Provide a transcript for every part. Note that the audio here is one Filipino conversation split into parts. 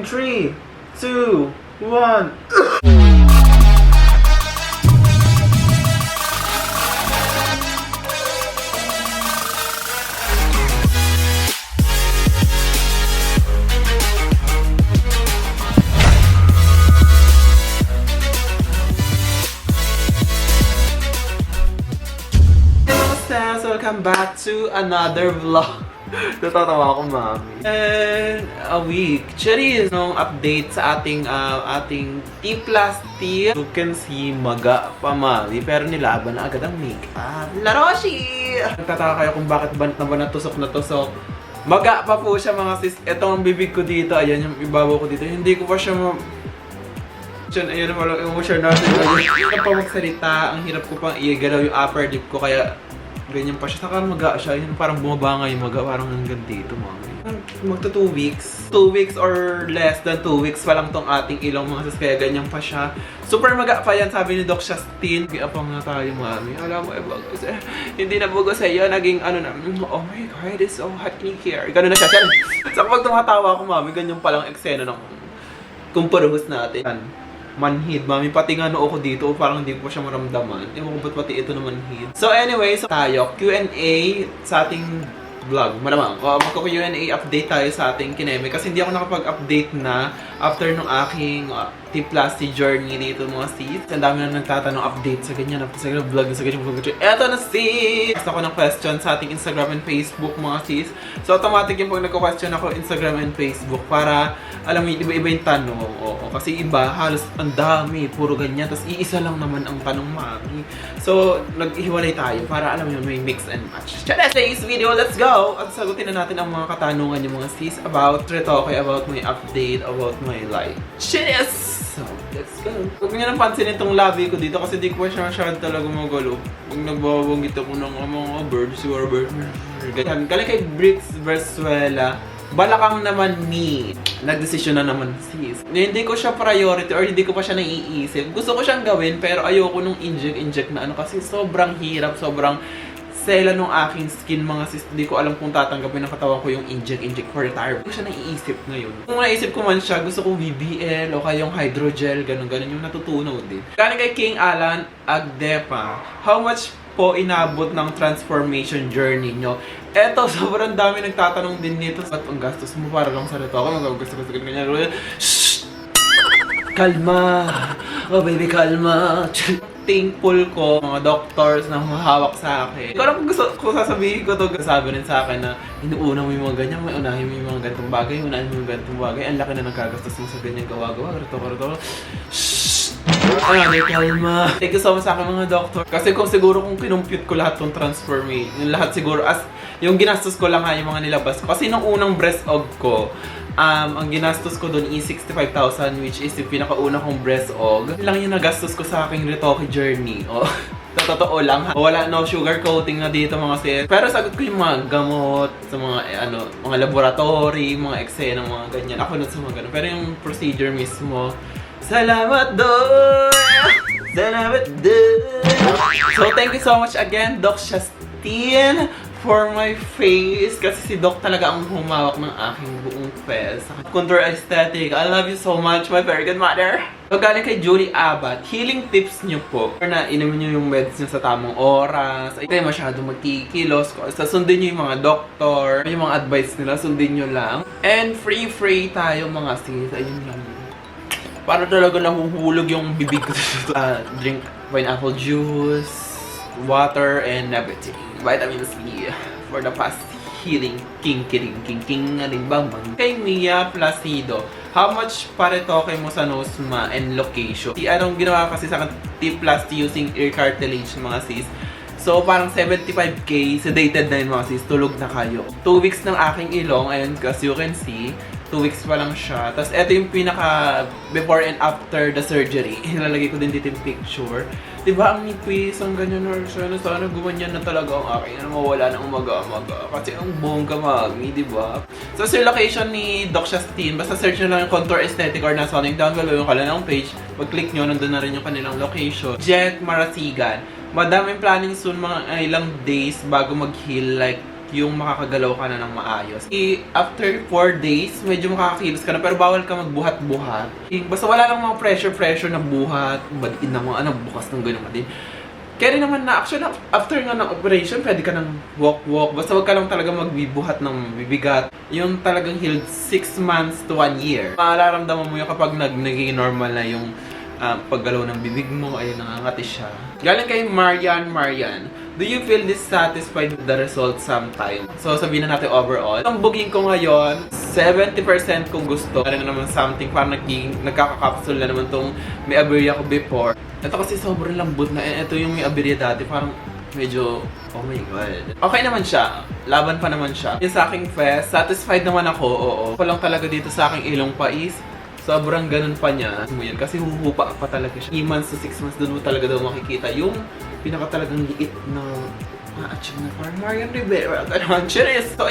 3, 2, 1. Welcome back to another vlog. Natatawa ako, mami. And a week. Charis, nung update sa ating T plus T. You can see maga pa, mami. Pero nilaban na agad ang makeup. Laroshi! Nagtataka kayo kung bakit bant na ba natusok na tusok. Maga pa po siya, mga sis. Ito ang bibig ko dito. Ayan yung ibabaw ko dito. Hindi ko pa siya Ayan na walang emotion natin. Hindi pa magsalita. Ang hirap ko pang i-galaw yung upper lip ko. Kaya ganyan pa siya. Saka maga siya. Yun, parang bumaba nga yung maga. Parang hanggang dito, mga. Magto 2 weeks. 2 weeks or less than 2 weeks pa lang tong ating ilong, mga sis. Kaya ganyan pa siya. Super maga pa yan, sabi ni Doc Justin. Kaya pa nga tayo, mami. Alam mo, hindi na bugo sa'yo. Naging ano na, oh my God, it's so hot in here. Ganun na siya. Sa kapag tumatawa ako, mami, ganyan palang eksena ng kumparuhos natin. Manhid, mami, pati nga noo ko dito, parang hindi ko siya maramdaman. Ewan ko ba't pati ito na manhid. So anyway, tayo, Q&A sa ating vlog. Malamang, magko-Q&A update tayo sa ating kineme. Kasi hindi ako nakapag-update na after nung aking T plus T journey dito, mga sis. Ang dami na nagtatanong update sa ganyan, sa ganyan vlog, sa ganyan vlog. Eto na sis! Basta ako ng question sa ating Instagram and Facebook, mga sis. So automatic yung pag nagko-question ako Instagram and Facebook para alam mo, iba-iba yung tanong. Oo, kasi iba, halos ang dami, puro ganyan. Tapos iisa lang naman ang tanong, mami. So, nag-ihiwalay tayo para alam mo, may mix and match. Today's video, let's go! At sagutin na natin ang mga katanungan yung mga sis about Retoke, about my update, about my life. Yes! So, let's go! Huwag nyo nang pansinin itong labi ko dito kasi di ko pa siya masyadong talaga magulo. Huwag nagbabawang ito ko ng mga birds or birds. Galing kay Bricks Versuela. Balakang naman ni. Nagdesisyon na naman sis. Hindi ko siya priority or hindi ko pa siya naiisip. Gusto ko siyang gawin pero ayoko nung inject na ano kasi sobrang hirap, sobrang sela nung aking skin, mga sis. Hindi ko alam kung tatanggapin ng katawan ko yung inject for retire. Hindi ko siya naiisip ngayon. Kung naisip ko man siya, gusto kong BBL o kaya yung hydrogel, ganun yung natutunaw din. Galing kay King Alan Agdepa. How much po inabot ng transformation journey nyo? Eto, sobrang dami nagtatanong din nito. Ba't ang gastos mo para lang sa Retoke? Gusto ganyan. Shhh! Kalma! Oh baby, kalma! Thankful ko, mga doctors na humahawak sa akin. Kung kung sasabihin ko to, sabi rin sa akin na inuuna mo yung mga ganyan, may unahin mo yung mga ganitong bagay, unahin mo yung ganitong bagay. Ang laki na nagkagastos mo sa ganyan gawa-gawa. Retoke. Shhh! Ay, kalma. Thank you so much sa akin, mga doctor. Kasi kung kinumpute ko lahat ng transformation, yung lahat siguro, as yung ginastos ko lang nga yung mga nilabas ko. Kasi nung unang breast aug ko, ang ginastos ko doon is 65,000, which is yung pinakauna kong breast aug. Lang yung nagastos ko sa aking Retoke journey. Oh. Totoo lang ha. Wala no sugar coating na dito, mga sis. Pero sagot ko yung mga gamot sa mga mga laboratory, mga eksena, mga ganyan. Ako nun sa mga ganun. Pero yung procedure mismo, salamat doon! Salamat doon! So thank you so much again, Doc Justin, for my face. Kasi si Doc talaga ang humawak ng aking buong face. Contour Aesthetic, I love you so much, my very good mother. So galing kay Julie Abad, healing tips nyo po. Na inumin nyo yung meds nyo sa tamang oras. Ay kayo masyadong magkikilos. Sundin nyo yung mga doktor, yung mga advice nila, sundin nyo lang. And free tayo, mga sis. Ayun lang. Para talaga nahuhulog yung bibig ko. Drink pineapple juice, water, and everything. Vitamin C for the fast healing. King, bang. Kay Mia Placido, how much pa Retoke mo sa Nosma and location? Anong ginawa kasi sa T plus T using ear cartilage, mga sis? So, parang 75k, sedated na yun, mga sis. Tulog na kayo. 2 weeks ng aking ilong, and as you can see, 2 weeks pa lang siya. Tapos, ito yung pinaka before and after the surgery. Ilalagay ko din dito yung picture. Diba, ang nipis, ang ganyan na sana gumanyan na talaga ang aking na mawala ng umaga-umaga. Kasi ang bongga, mami, diba? So, sa location ni Doc Justin, basta search nyo lang yung Contour Aesthetic or nasa link down below yung kanilang page. Pag-click nyo, nandun na rin yung kanilang location. Jet Marasigan. Madaming planning soon, mga ilang days bago mag-heal, like yung makakagalaw ka na ng maayos. After 4 days, medyo makakakilos ka na, pero bawal ka magbuhat-buhat. Basta wala lang mga pressure na buhat, baliin na mga bukas ng gano'n din. Kaya rin naman na, actually, after nga ng operation, pwede ka nang walk-walk. Basta wag ka lang talaga magbibuhat ng bibigat. Yung talagang healed 6 months to 1 year. Mararamdaman mo yun kapag naging normal na yung paggalaw ng bibig mo, ay nangangati siya. Galing kay Marian. Do you feel dissatisfied with the result sometime? So, sabihin na natin overall. Ang booking ko ngayon, 70% kung gusto. Ano naman something, parang nagkaka-capsule na naman tong may aberya ko before. Ito kasi sobrang lambot na. Ito yung may aberya dati, parang medyo, oh my god. Okay naman siya. Laban pa naman siya. Yung sa aking fest, satisfied naman ako, oo. Ako lang talaga dito sa aking ilong pais. Sobrang ganun pa niya. Kasi huhupa pa talaga siya. 3 months to 6 months, doon mo talaga daw makikita yung pinaka talagang liit na ma-achieve na parang Marian Rivera. Ganun.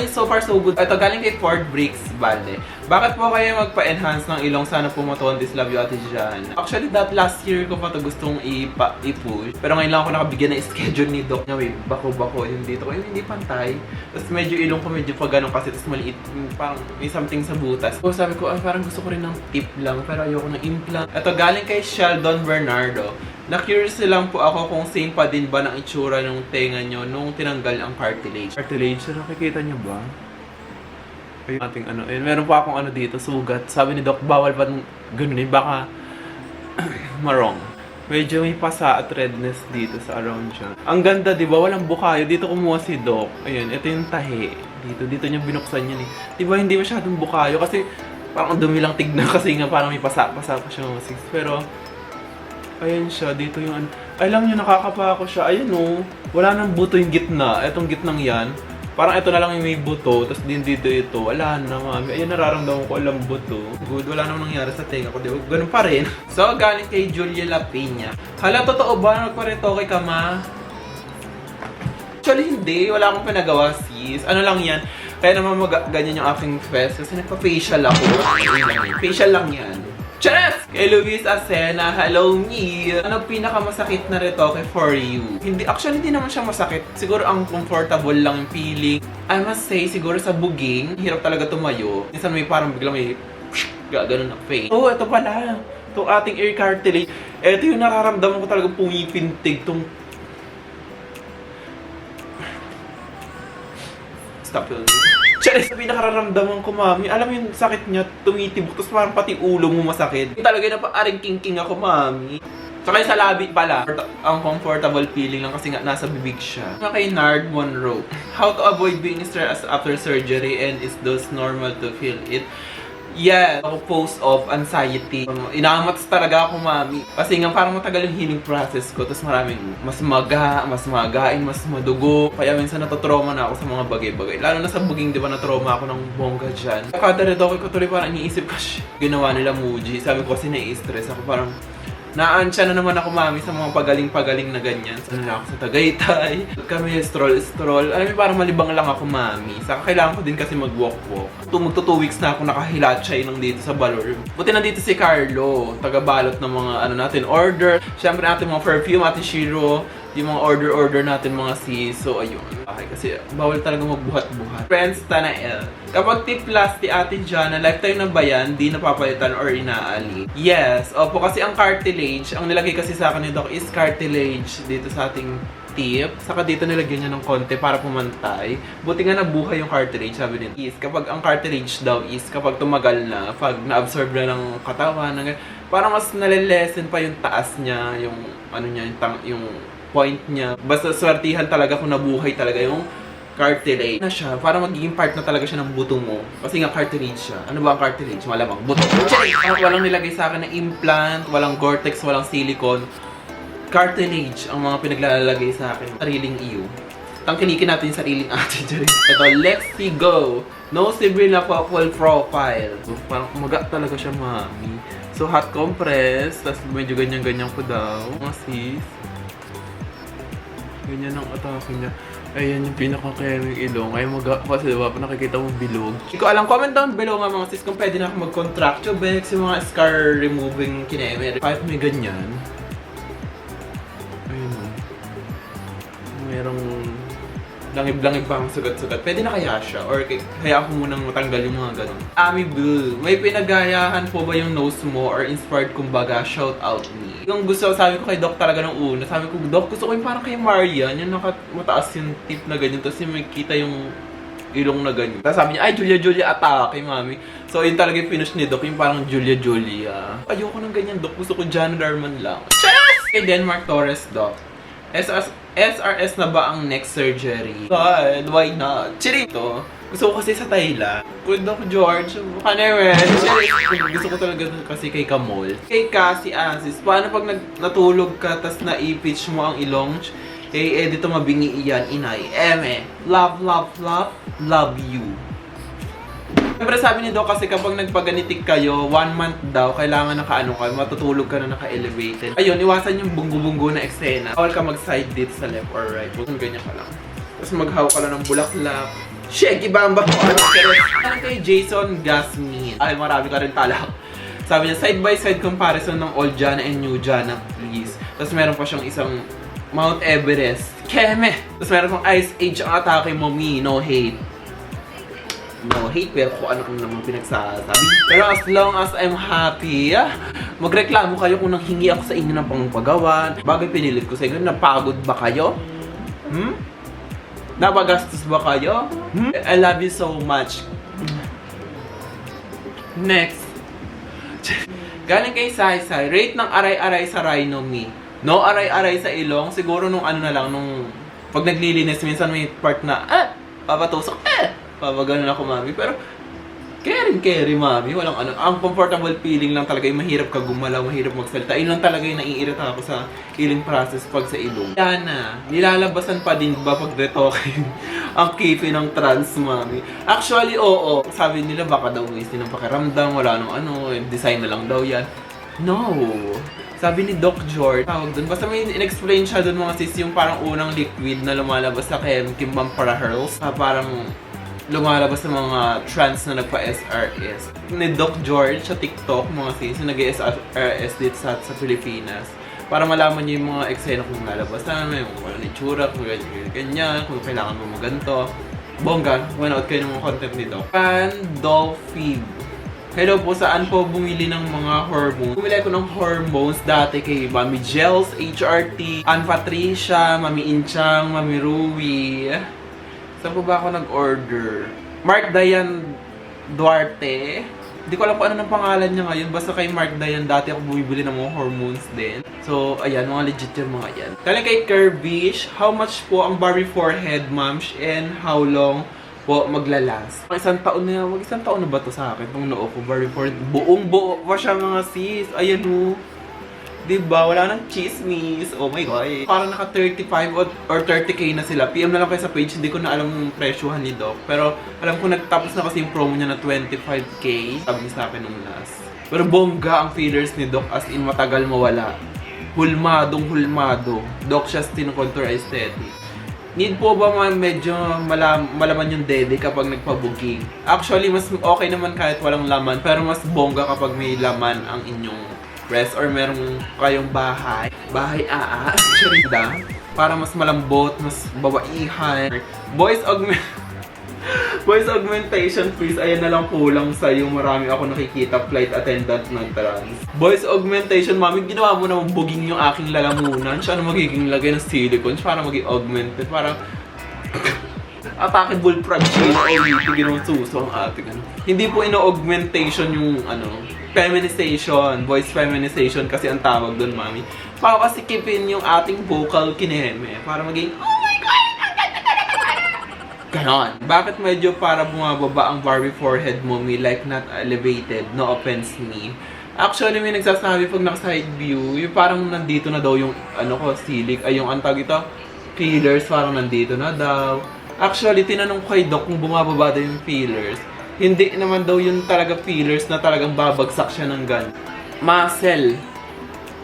So far so good. Ito galing kay Ford Bricks Balde. Bakit po kayo magpa-enhance ng ilong? Sana po This love you, Ate Jan. Actually, last year ko pa ito gustong i-push. Pero ngayon lang ako nakabigyan ng schedule ni Doc na may bako-bako yung dito ko. Yung hindi pantay. Tapos medyo ilong ko medyo pa ganun kasi. Tapos maliit. Parang may something sa butas. So sabi ko, parang gusto ko rin ng tip lang. Pero ayoko ng implant. Ito galing kay Sheldon Bernardo. Na-curious lang po ako kung same pa din ba ng itsura ng tenga nyo nung tinanggal ang cartilage. Cartilage, nakikita nyo ba? Ayun ating ano, meron pa akong dito, sugat. Sabi ni Doc, bawal pa ganun baka marong. Medyo may pasa at redness dito sa around siya. Ang ganda, di ba? Walang bukayo. Dito kumuha si Doc. Ayun, ito yung tahi. Dito niya binuksan yan Di ba hindi masyadong bukayo? Kasi parang dumi lang tignan kasi nga parang may pasa-pasa pa siya. Pero ayan siya, dito yung alam niyo, nakakapa ako siya. Ayun wala nang buto yung gitna. Etong gitnang yan. Parang ito na lang yung may buto, tapos din dito ito. Wala na, mami. Ayun, nararamdaman ko, alam buto. Good, wala namang nangyari sa tenga ko. Diba? Ganun pa rin. So, galing kay Julia Lapina. Hala, totoo ba? Nagparetoke ka, ma? Actually, hindi. Wala akong pinagawa, sis. Ano lang yan? Kaya naman ganyan yung aking fest. Kasi nagpa-facial ako. Facial lang yan. Charas! Kay Luis Acena, hello me! Ano pinakamasakit na retoke for you? Actually, hindi naman siya masakit. Siguro ang comfortable lang yung feeling. I must say, siguro sa buging, hirap talaga tumayo. Minsan may parang biglang may gano'n na face. Oh, ito pala. Itong ating ear cartilage. Ito yung nararamdaman ko talaga pumipintig. Stop yun. Charis, sabi nakararamdaman ko, mami. Alam mo yung sakit niya, tumitibok, tapos parang pati ulo mo masakit. Yung talaga na pa-aring king-king ako, mami. Saka yung sa labi pala, ang comfortable feeling lang kasi nga nasa bibig siya. Kay Nard Monroe, how to avoid being stressed after surgery and is those normal to feel it? Yeah, ako post of anxiety. Inamats talaga ako, mami. Kasi nga parang matagal yung healing process ko. Tapos maraming mas magain, mas madugo. Kaya minsan natotrauma na ako sa mga bagay-bagay. Lalo na sa buging, di ba, natrauma ako ng bongga dyan. Kada retoke ko tuloy parang iniisip ko, ginawa nila Muji. Sabi ko kasi nai-stress ako, parang naansya na naman ako, mami, sa mga pagaling-pagaling na ganyan. Sana na ako sa Tagaytay. Kami stroll. Alam mo, parang malibang lang ako, mami. Saka kailangan ko din kasi mag-walk-walk. Magto 2 weeks na ako nakahilatsay nang dito sa Balor. Buti nandito si Carlo, taga-balot ng mga natin order. Siyempre natin mga perfume, Ate Shiro. Yung mga order natin mga sis. So, ayun. Okay, kasi bawal talaga magbuhat-buhat. Friends, Tanael. Kapag tiplas ti Ate Jana, lifetime na ba yan? Di napapalitan or inaali? Yes. Opo, kasi ang cartilage, ang nilagay kasi sa akin ni Doc is cartilage dito sa ating tip. Saka dito nilagyan niya ng konti para pumantay. Buti nga nabuhay yung cartilage, sabi din. Kapag ang cartilage daw is kapag tumagal na, pag na-absorb na ng katawan, parang mas nalilesen pa yung taas niya, yung yung point niya. Basta swertihan talaga kung nabuhay talaga yung cartilage na siya. Para magiging part na talaga siya ng buto mo. Kasi nga cartilage siya. Ano ba ang cartilage? Malamang buto. Walang nilagay sa akin na implant, walang Gore-Tex, walang silicone. Cartilage ang mga pinaglalagay sa akin. Sariling iyo. Tangkilikin natin yung sariling atin. Ito, Lexi Go. No Sibrina po, full profile. So, parang kumaga talaga siya, mami. So, hot compress. Tapos medyo ganyan-ganyan po daw. Mga sis. Ganyan ang atake niya. Ayan yung pinaka-caring ilong. Ay kasi diba, nakikita mo bilog. Hindi ko alam, comment down below nga mga sis kung pwede na ako mag-contractio bex, yung mga scar removing kinemer. Kahit may ganyan. Ayun o. Merong langib-langib pa ang sugat-sugat. Pwede na kaya siya? Or kaya ako munang matanggal yung mga ganun. Ami Blue, may pinagayahan po ba yung nose mo or inspired kumbaga? Shout out me. Yung gusto, sabi ko kay Doc talaga nung una, sabi ko, Doc, gusto ko yung parang kay Marian, yung mataas yung tip na ganyan, tapos yung may kita yung ilong na ganyan. Tapos sabi niya, ay, Julia atake, mami. So, yun talaga yung finish ni Doc, yung parang Julia. Ayoko ng ganyan, Doc. Gusto ko John Darman lang. Cheers! Kay Denmark Torres, Doc. SRS na ba ang next surgery? God, why not? Chirito. Gusto ko kasi sa Thailand. Kung Doc George, panewen. Gusto ko talaga kasi kay Kamol. Kay Cassie Asis, paano pag natulog ka tas na-i-pitch mo ang ilong? Dito mabingi iyan, inay. Love you. Siyempre sabi ni Doc kasi kapag nagpaganitik kayo, 1 month daw, kailangan nakaano ka, matutulog ka na naka-elevated. Ayun, iwasan yung bunggo-bunggo na eksena. Bawal ka mag-side date sa left or right. Huwag ganyan ka lang. Tapos maghaw ka lang ng bulaklak. Shaggy Bamba ko! Ano kay Jason Gasmin? Ay, marami ka rin talak. Sabi niya, side by side comparison ng old Jana and new Jana, please. Tapos meron pa siyang isang Mount Everest. Keme! Tapos meron pang Ice Age ang atake mo, me, no hate. No hate, pero kung ano naman pinagsasabi. Pero as long as I'm happy, magreklamo kayo kung nanghingi ako sa inyo ng pangpagawan. Bagay pinilit ko sa inyo, napagod ba kayo? Napagastos ba kayo? I love you so much. Next. Galing kay Sai, rate ng aray-aray sa Rhino Me. No aray-aray sa ilong, siguro nung ano na lang, nung pag naglilinis, minsan may part na, papatusok, pabaganon ako, mami. Pero, carry, mami. Walang ano. Ang comfortable feeling lang talaga, yung mahirap ka gumalaw, mahirap magsalita. Yun lang talaga yung naiirita ako sa healing process pag sa ilong. Yan na. Nilalabasan pa din ba pag retoking ang kipi ng trans, mami? Actually, oo. Sabi nila, baka daw waste din ng pakiramdam, wala nang ano, design na lang daw yan. No. Sabi ni Doc George, tawag dun. Basta may in-explain siya dun mga sis, yung parang unang liquid na lumalabas sa Kimbam para Hurls. Parang lumalabas sa mga trans na nagpa-SRS. Ni Doc George sa TikTok, mga sis, yung nag-SRS dito sa Pilipinas. Para malaman niyo yung mga eksena kung lalabas namin, kung wala itsura, kung ganyan, kung kailangan mo maganto. Bongga, manood kayo ng mga content ni Doc. Pandolfib. Hello po, saan po bumili ng mga hormones? Bumili ako ng hormones dati kay Mami Gels, HRT, Ann Patricia, Mami Inchang, Mami Rui. Saan po ba ako nag-order? Mark Dayan Duarte. Hindi ko alam kung ano ng pangalan niya ngayon. Basta kay Mark Dayan, dati ako bumibili ng mga hormones din. So, ayan, mga legit yung mga yan. Kaya kay Curvish, how much po ang Barbie forehead, ma'ams? And how long po maglalas? Isang taon na ba to sa akin? Itong noo ko, Barbie forehead. Buong-buo pa siya, mga sis. Ayan o. Diba? Wala nang chismis. Oh my God. Parang naka 35 or 30k na sila. PM na lang kayo sa page. Hindi ko na alam yung presyohan ni Doc. Pero alam ko nagtapos na kasi yung promo niya na 25k. Sabi sa akin nung last. Pero bongga ang fillers ni Doc. As in matagal mawala. Hulmado. Doc Justin Contour Aesthetic. Need po ba medyo malaman yung dede kapag nagpabuging? Actually, mas okay naman kahit walang laman. Pero mas bongga kapag may laman ang inyong rest or merong kayong bahay charinda, para mas malambot, mas babaihan. Voice augmentation please. Ayan na lang kulang sa'yo. Marami ako nakikita flight attendant ng trans. Voice augmentation, mami, ginawa mo naman buging yung aking lalamunan. Siya na magiging lagay ng silicone para maging augmented. Parang atake bullfrogine o hindi ginawa suso ang ating ano. Hindi po ino-augmentation yung ano, feminization, voice feminization kasi ang tawag doon, mami. Para kasi keepin yung ating vocal kineme. Para maging, oh my God! Ganon. Bakit medyo para bumababa ang Barbie forehead mo, me, like not elevated? No offense me. Actually, may nagsasabi pag naka-side view, yung parang nandito na daw yung ano ko, silik. Ay, yung antag ito, fillers, parang nandito na daw. Actually, tinanong ko kay Doc kung bumababa daw yung fillers. Hindi naman daw yung talaga fillers na talagang babagsak siya ng gun. Muscle.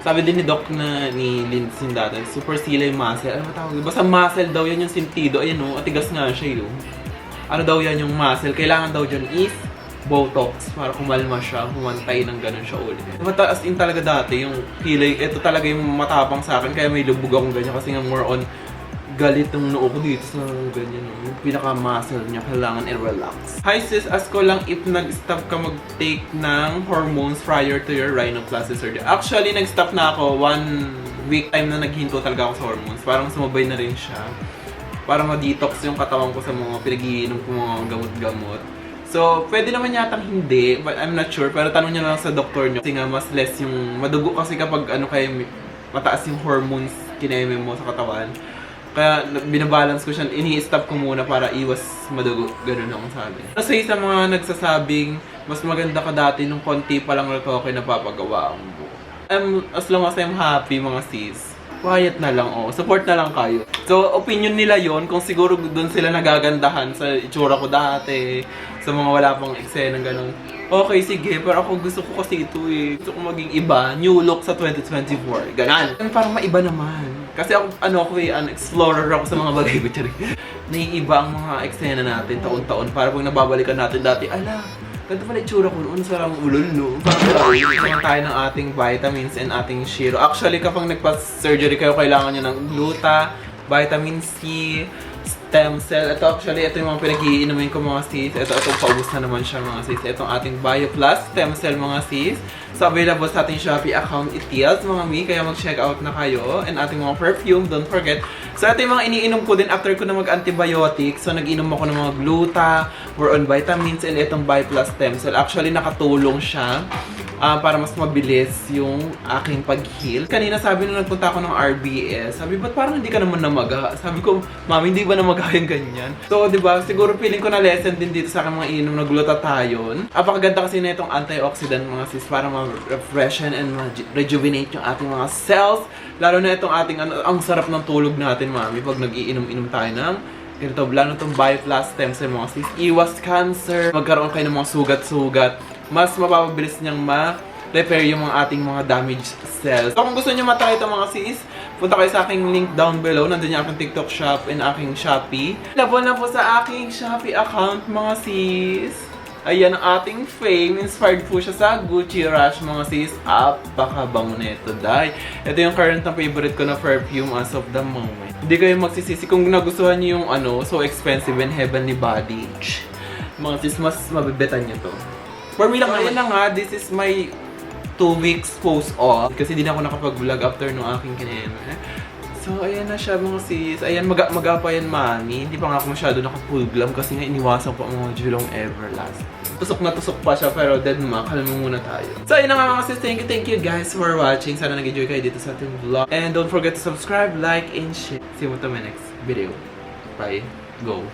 Sabi din ni Doc na ni Lindsay dati, super sila yung muscle. Ano matawag? Basta muscle daw yan yung sentido. Ayun o, atigas nga siya yun. Ano daw yan yung muscle? Kailangan daw dyan is Botox para kumalma siya, humantay ng ganun siya ulit. Mataas in talaga dati yung feeling. Ito talaga yung matapang sa akin, kaya may lubog akong ganyan kasi nga more on galit ng noo ko dito sa ganyan. Yung pinaka-muscle niya, kailangan i-relax. Hi sis, ask ko lang if nag-stop ka mag-take ng hormones prior to your rhinoplasty surgery. Actually, nag-stop na ako 1 week time na naghinto talaga ako sa hormones. Parang sumabay na rin siya. Para ma-detox yung katawan ko sa mga pinag-iinom ko mga gamot-gamot. So, pwede naman yatang hindi, but I'm not sure. Pero tanong niya lang sa doktor niyo. Kasi nga, mas less yung madugo kasi kapag mataas yung hormones kineme mo sa katawan. Kaya binabalance ko siya, ini-stop ko muna para iwas madugo. Ganun ang sabi. Kasi sa mga nagsasabing, mas maganda ka dati nung konti pa lang okay napapagawa ang buo. As long as I'm happy mga sis, quiet na lang support na lang kayo. So, opinion nila yon kung siguro doon sila nagagandahan sa itsura ko dati, sa mga wala pang eksena ganun. Okay, sige, pero ako gusto ko kasi ito Gusto ko maging iba, new look sa 2024, ganan. Parang maiba naman. Kasi ako, an explorer ako sa mga bagay-bagay. Naiiba ang mga eksena natin taon-taon para pag nababalikan natin dati, ala, ganito pala itsura ko noon sa lang ulol, no? Parang tayo ng ating vitamins and ating shiro. Actually, kapag nagpa-surgery kayo, kailangan nyo ng gluta, vitamin C, stem cell. Ito yung mga pinag-iinumin ko mga sis. Ito, paubos na naman siya mga sis. Itong ating BioPlus stem cell mga sis. So, available sa ating Shopee account itials mga mi. Kaya mag-check out na kayo. And ating mga perfume, don't forget. So, ito yung mga iniinom ko din after ko na mag-antibiotics. So, nag-inom ako ng mga gluta, more on vitamins, and itong BioPlus stem cell. Actually, nakatulong siya para mas mabilis yung aking pag-heal. Kanina sabi nung nagpunta ako ng RBS, sabi, ba't parang hindi ka naman namaga? Sabi ko, mami, hindi ba namaga yung ganyan? So, di ba, siguro feeling ko na lesson din dito sa aking mga inom na glutathione. Apakaganda kasi na itong antioxidant mga sis para ma-refreshen and ma-rejuvenate yung ating mga cells. Lalo na itong ating, ang sarap ng tulog natin, mami, pag nag-iinom-inom tayo ng ganito, lalo itong BioPlus stem cell mga sis. Iwas cancer, magkaroon kayo ng mga sugat-sugat. Mas mapapabilis niyang ma-repair yung mga ating mga damaged cells. So kung gusto niyo matry ito mga sis, punta kayo sa aking link down below. Nandun yung aking TikTok shop and aking Shopee. Labon na po sa aking Shopee account mga sis. Ayan ang ating fame. Inspired po siya sa Gucci Rush mga sis. Apakabango na ito, dahil ito yung current na favorite ko na perfume as of the moment. Hindi kayo magsisisi kung nagustuhan niyo yung so expensive and heavenly body. Mga sis, mas mabibetan niyo to. For me lang, ayun na nga, this is my 2 weeks post-off. Kasi di na ako nakapag-vlog after nung aking kineme. So, ayan na siya mga sis. Ayan, maga pa yan, mami. Hindi pa nga ako masyado naka-full glam kasi nga iniwasan ko ang mga Julong Everlast. Tusok na tusok pa siya, pero dead ma, kalma muna tayo. So, ayun na nga mga sis. Thank you guys for watching. Sana nag-enjoy kayo dito sa ating vlog. And don't forget to subscribe, like, and share. See you to my next video. Bye. Go.